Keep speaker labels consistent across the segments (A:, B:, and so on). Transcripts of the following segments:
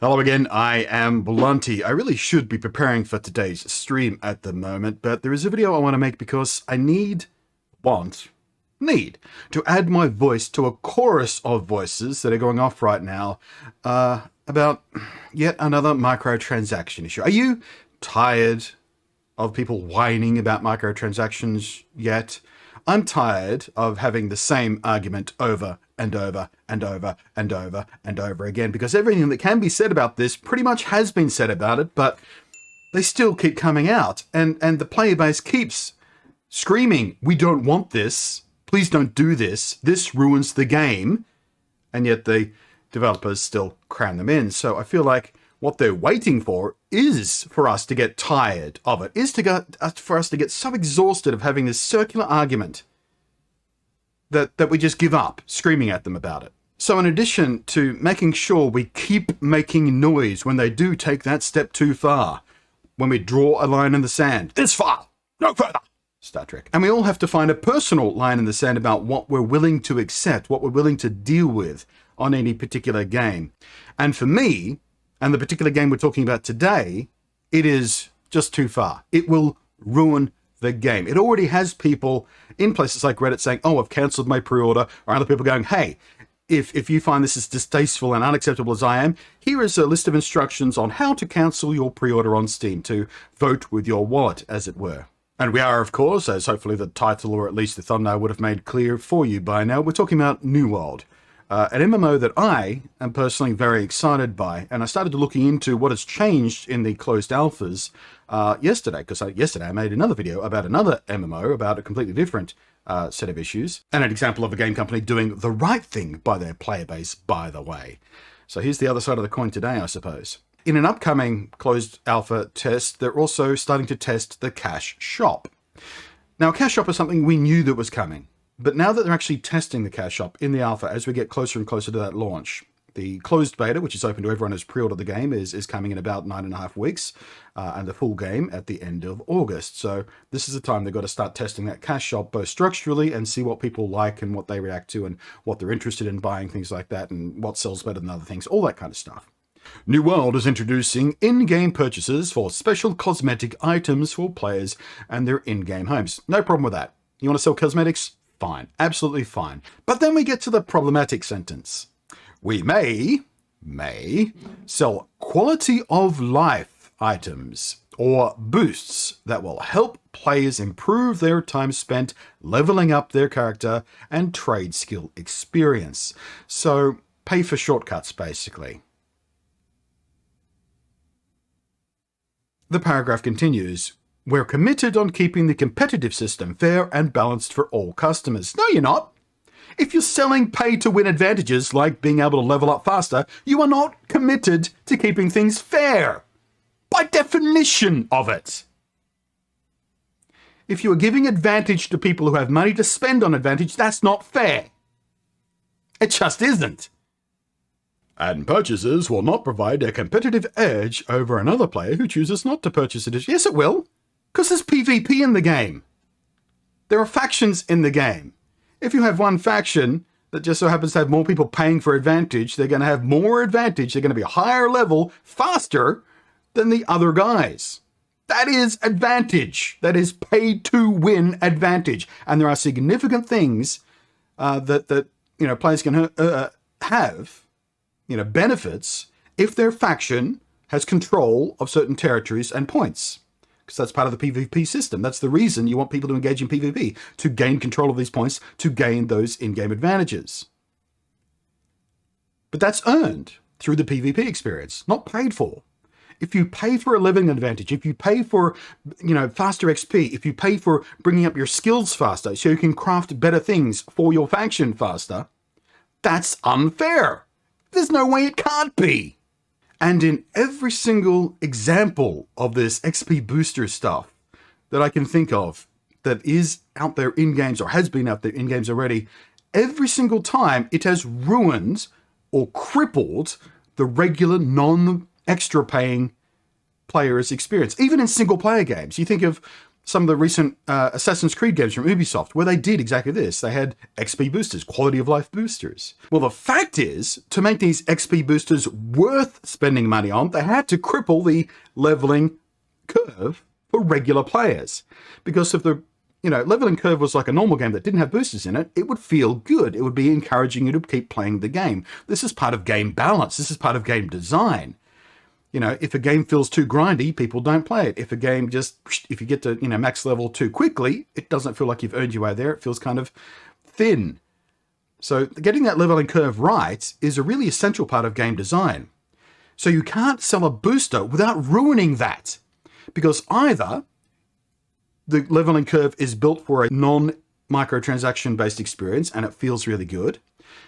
A: Hello again, I am Blunty. I really should be preparing for today's stream at the moment, but there is a video I want to make because I need to add my voice to a chorus of voices that are going off right now about yet another microtransaction issue. Are you tired of people whining about microtransactions yet? I'm tired of having the same argument over and over and over and over and over again, because everything that can be said about this pretty much has been said about it, but they still keep coming out, and the player base keeps screaming, we don't want this, please don't do this, this ruins the game, and yet the developers still cram them in. So I feel like what they're waiting for is for us to get tired of it, for us to get so exhausted of having this circular argument that we just give up screaming at them about it. So in addition to making sure we keep making noise when they do take that step too far, when we draw a line in the sand, this far, no further, Star Trek. And we all have to find a personal line in the sand about what we're willing to accept, what we're willing to deal with on any particular game. And for me, and the particular game we're talking about today, it is just too far. It will ruin the game. It already has people in places like Reddit saying, oh, I've cancelled my pre-order, or other people going, hey, if you find this as distasteful and unacceptable as I am, here is a list of instructions on how to cancel your pre-order on Steam, to vote with your wallet, as it were. And we are, of course, as hopefully the title or at least the thumbnail would have made clear for you by now, we're talking about New World. An MMO that I am personally very excited by, and I started looking into what has changed in the closed alphas yesterday, because yesterday I made another video about another MMO, about a completely different set of issues, and an example of a game company doing the right thing by their player base, by the way. So here's the other side of the coin today, I suppose. In an upcoming closed alpha test, they're also starting to test the cash shop. Now, a cash shop is something we knew that was coming. But now that they're actually testing the cash shop in the alpha, as we get closer and closer to that launch, the closed beta, which is open to everyone who's pre-ordered the game, is coming in about 9.5 weeks, and the full game at the end of August. So this is the time they've got to start testing that cash shop, both structurally and see what people like and what they react to and what they're interested in buying, things like that, and what sells better than other things, all that kind of stuff. New World is introducing in-game purchases for special cosmetic items for players and their in-game homes. No problem with that. You want to sell cosmetics? Fine, absolutely fine. But then we get to the problematic sentence. We may sell quality of life items or boosts that will help players improve their time spent leveling up their character and trade skill experience. So pay for shortcuts, basically. The paragraph continues. We're committed on keeping the competitive system fair and balanced for all customers. No, you're not. If you're selling pay-to-win advantages like being able to level up faster, you are not committed to keeping things fair. By definition of it. If you are giving advantage to people who have money to spend on advantage, that's not fair. It just isn't. And purchasers will not provide a competitive edge over another player who chooses not to purchase it. Yes, it will. Because there's PvP in the game. There are factions in the game. If you have one faction that just so happens to have more people paying for advantage, they're going to have more advantage. They're going to be a higher level, faster than the other guys. That is advantage. That is pay-to-win advantage. And there are significant things that players can have, benefits if their faction has control of certain territories and points. Because that's part of the PvP system. That's the reason you want people to engage in PvP, to gain control of these points, to gain those in-game advantages. But that's earned through the PvP experience, not paid for. If you pay for a living advantage, if you pay for, faster XP, if you pay for bringing up your skills faster so you can craft better things for your faction faster, that's unfair. There's no way it can't be. And in every single example of this XP booster stuff that I can think of that is out there in games or has been out there in games already, every single time it has ruined or crippled the regular non-extra paying player's experience. Even in single player games, you think of some of the recent Assassin's Creed games from Ubisoft, where they did exactly this. They had XP boosters, quality of life boosters. Well, the fact is, to make these XP boosters worth spending money on, they had to cripple the leveling curve for regular players. Because if the leveling curve was like a normal game that didn't have boosters in it, it would feel good. It would be encouraging you to keep playing the game. This is part of game balance. This is part of game design. If a game feels too grindy, people don't play it. If a game if you get to, max level too quickly, it doesn't feel like you've earned your way there. It feels kind of thin. So getting that leveling curve right is a really essential part of game design. So you can't sell a booster without ruining that. Because either the leveling curve is built for a non-microtransaction based experience and it feels really good,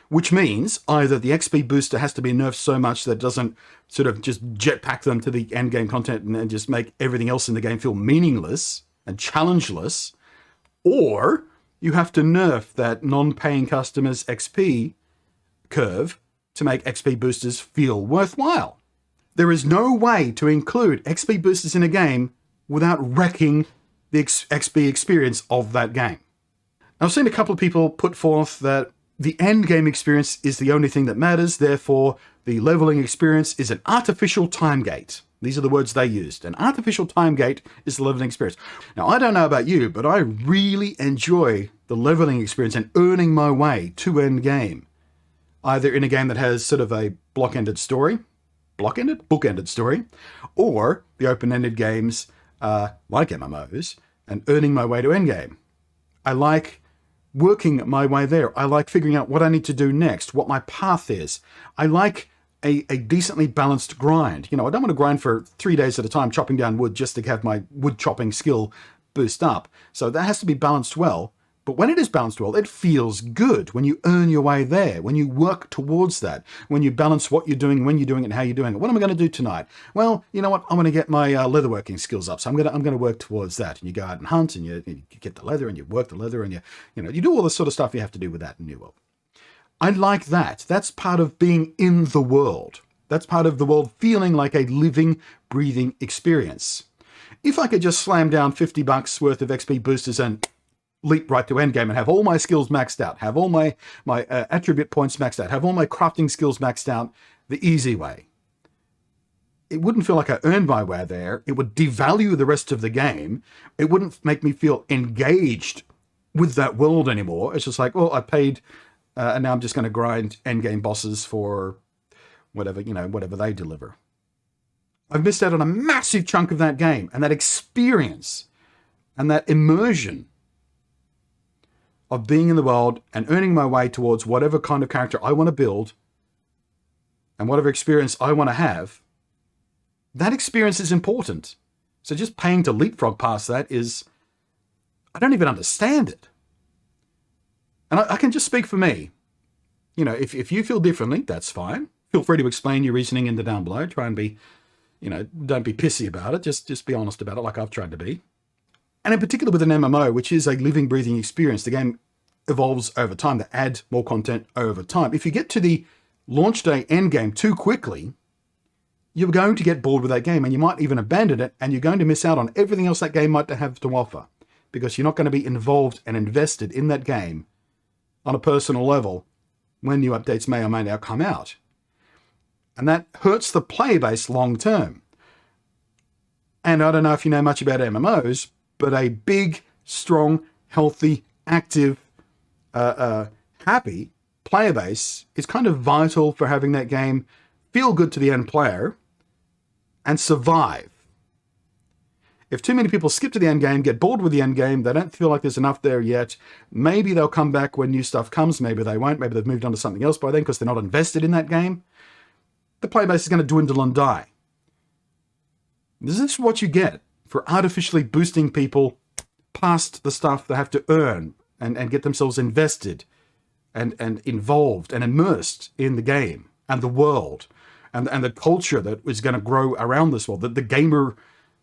A: which means either the XP booster has to be nerfed so much that it doesn't sort of just jetpack them to the end game content and just make everything else in the game feel meaningless and challengeless, or you have to nerf that non-paying customers' XP curve to make XP boosters feel worthwhile. There is no way to include XP boosters in a game without wrecking the XP experience of that game. I've seen a couple of people put forth that the end game experience is the only thing that matters, therefore the leveling experience is an artificial time gate. These are the words they used. An artificial time gate is the leveling experience. Now, I don't know about you, but I really enjoy the leveling experience and earning my way to end game. Either in a game that has sort of a bookended story, or the open-ended games like MMOs, and earning my way to endgame. I like working my way there. I like figuring out what I need to do next, what my path is. I like a decently balanced grind. I don't want to grind for 3 days at a time chopping down wood just to have my wood chopping skill boost up. So that has to be balanced well. But when it is balanced well, it feels good when you earn your way there, when you work towards that, when you balance what you're doing, when you're doing it, and how you're doing it. What am I going to do tonight? Well, you know what? I'm going to get my leatherworking skills up, so I'm going to work towards that. And you go out and hunt, and you get the leather, and you work the leather, and you do all the sort of stuff you have to do with that in New World. I like that. That's part of being in the world. That's part of the world feeling like a living, breathing experience. If I could just slam down $50 worth of XP boosters and leap right to endgame and have all my skills maxed out, have all my attribute points maxed out, have all my crafting skills maxed out the easy way. It wouldn't feel like I earned my way there. It would devalue the rest of the game. It wouldn't make me feel engaged with that world anymore. It's just like, well, I paid, and now I'm just going to grind endgame bosses for whatever they deliver. I've missed out on a massive chunk of that game and that experience and that immersion of being in the world and earning my way towards whatever kind of character I want to build and whatever experience I want to have. That experience is important. So just paying to leapfrog past that is, I don't even understand it. And I can just speak for me. If you feel differently, that's fine. Feel free to explain your reasoning in the down below. Try and be, don't be pissy about it. Just be honest about it like I've tried to be. And in particular with an MMO, which is a living, breathing experience, the game evolves over time. They add more content over time. If you get to the launch day endgame too quickly, you're going to get bored with that game and you might even abandon it, and you're going to miss out on everything else that game might have to offer because you're not going to be involved and invested in that game on a personal level when new updates may or may not come out. And that hurts the player base long term. And I don't know if you know much about MMOs, but a big, strong, healthy, active, happy player base is kind of vital for having that game feel good to the end player and survive. If too many people skip to the end game, get bored with the end game, they don't feel like there's enough there yet, maybe they'll come back when new stuff comes, maybe they won't, maybe they've moved on to something else by then because they're not invested in that game, the player base is going to dwindle and die. This is what you get for artificially boosting people past the stuff they have to earn and get themselves invested and involved and immersed in the game and the world and the culture that is going to grow around this world. The gamer,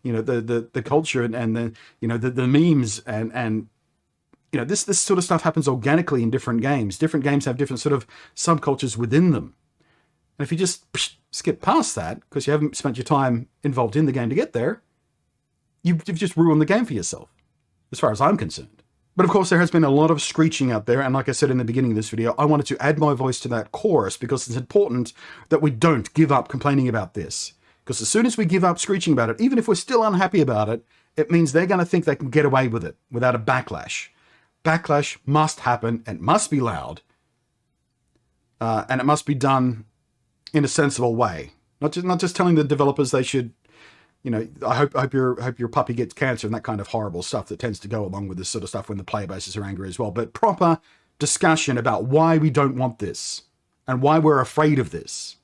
A: the culture and the memes and this sort of stuff happens organically in different games. Different games have different sort of subcultures within them. And if you just skip past that because you haven't spent your time involved in the game to get there, you've just ruined the game for yourself. as far as I'm concerned. But of course, there has been a lot of screeching out there, and like I said in the beginning of this video, I wanted to add my voice to that chorus because it's important that we don't give up complaining about this. Because as soon as we give up screeching about it, even if we're still unhappy about it, it means they're going to think they can get away with it without a backlash. Backlash must happen, and must be loud, and it must be done in a sensible way. Not just telling the developers they should, you know, I hope your puppy gets cancer and that kind of horrible stuff that tends to go along with this sort of stuff when the player bases are angry as well. But proper discussion about why we don't want this, and why we're afraid of this,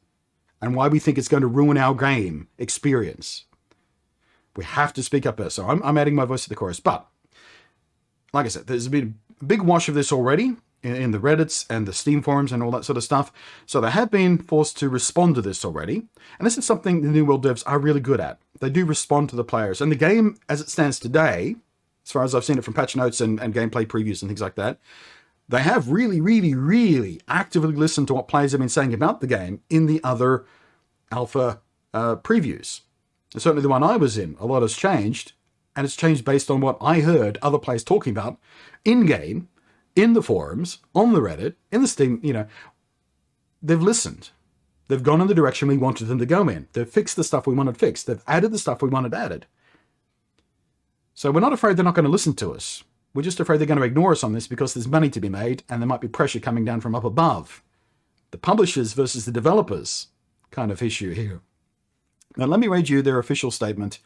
A: and why we think it's going to ruin our game experience. We have to speak up there. So I'm adding my voice to the chorus. But like I said, there's been a big wash of this already in the Reddits and the Steam forums and all that sort of stuff. So they have been forced to respond to this already. And this is something the New World devs are really good at. They do respond to the players. And the game, as it stands today, as far as I've seen it from patch notes and gameplay previews and things like that, they have really, really, really actively listened to what players have been saying about the game in the other alpha previews. And certainly the one I was in, a lot has changed. And it's changed based on what I heard other players talking about in-game, in the forums, on the Reddit, in the Steam, you know. They've listened. They've gone in the direction we wanted them to go in. They've fixed the stuff we wanted fixed. They've added the stuff we wanted added. So we're not afraid they're not going to listen to us. We're just afraid they're going to ignore us on this because there's money to be made and there might be pressure coming down from up above. The publishers versus the developers kind of issue here. Now let me read you their official statement,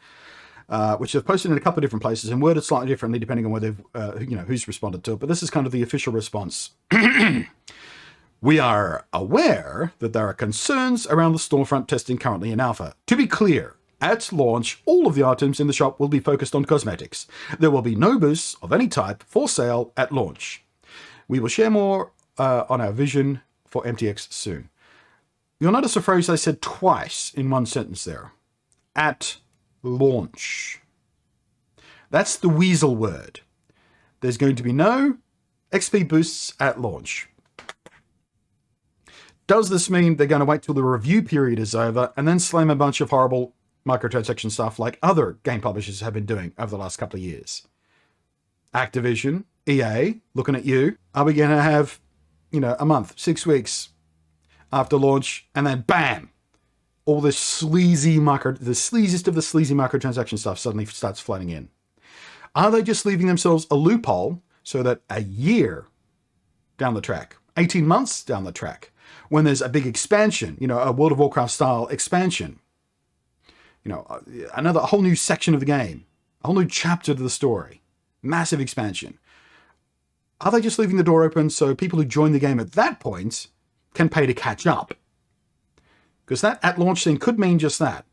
A: which they've posted in a couple of different places and worded slightly differently depending on where they've, who's responded to it. But this is kind of the official response. We are aware that there are concerns around the storefront testing currently in alpha. To be clear, at launch, all of the items in the shop will be focused on cosmetics. There will be no boosts of any type for sale at launch. We will share more on our vision for MTX soon. You'll notice a phrase they said twice in one sentence there. At launch. That's the weasel word. There's going to be no XP boosts at launch. Does this mean they're going to wait till the review period is over and then slam a bunch of horrible microtransaction stuff like other game publishers have been doing over the last couple of years? Activision, EA, looking at you. Are we going to have, a month, 6 weeks after launch, and then bam, all this the sleaziest of the sleazy microtransaction stuff suddenly starts flooding in? Are they just leaving themselves a loophole so that a year down the track, 18 months down the track, when there's a big expansion, a World of Warcraft style expansion, a whole new section of the game, a whole new chapter to the story, massive expansion. Are they just leaving the door open so people who join the game at that point can pay to catch up? Because that at launch thing could mean just that.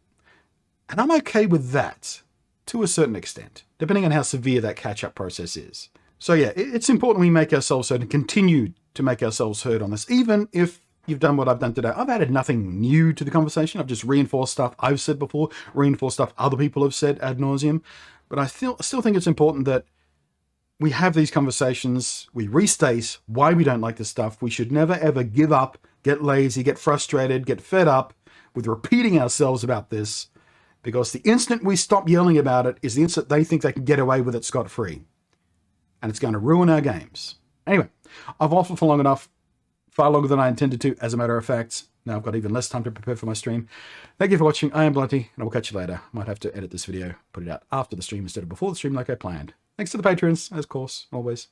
A: And I'm okay with that to a certain extent, depending on how severe that catch-up process is. So yeah, it's important we make ourselves heard and continue to make ourselves heard on this, even if you've done what I've done today. I've added nothing new to the conversation. I've just reinforced stuff I've said before, reinforced stuff other people have said ad nauseum. But I still think it's important that we have these conversations. We restate why we don't like this stuff. We should never, ever give up, get lazy, get frustrated, get fed up with repeating ourselves about this, because the instant we stop yelling about it is the instant they think they can get away with it scot-free. And it's going to ruin our games. Anyway, I've waffled for long enough. Far longer than I intended to, as a matter of fact. Now I've got even less time to prepare for my stream. Thank you for watching. I am Blunty, and I will catch you later. Might have to edit this video, put it out after the stream instead of before the stream like I planned. Thanks to the patrons, as of course, always.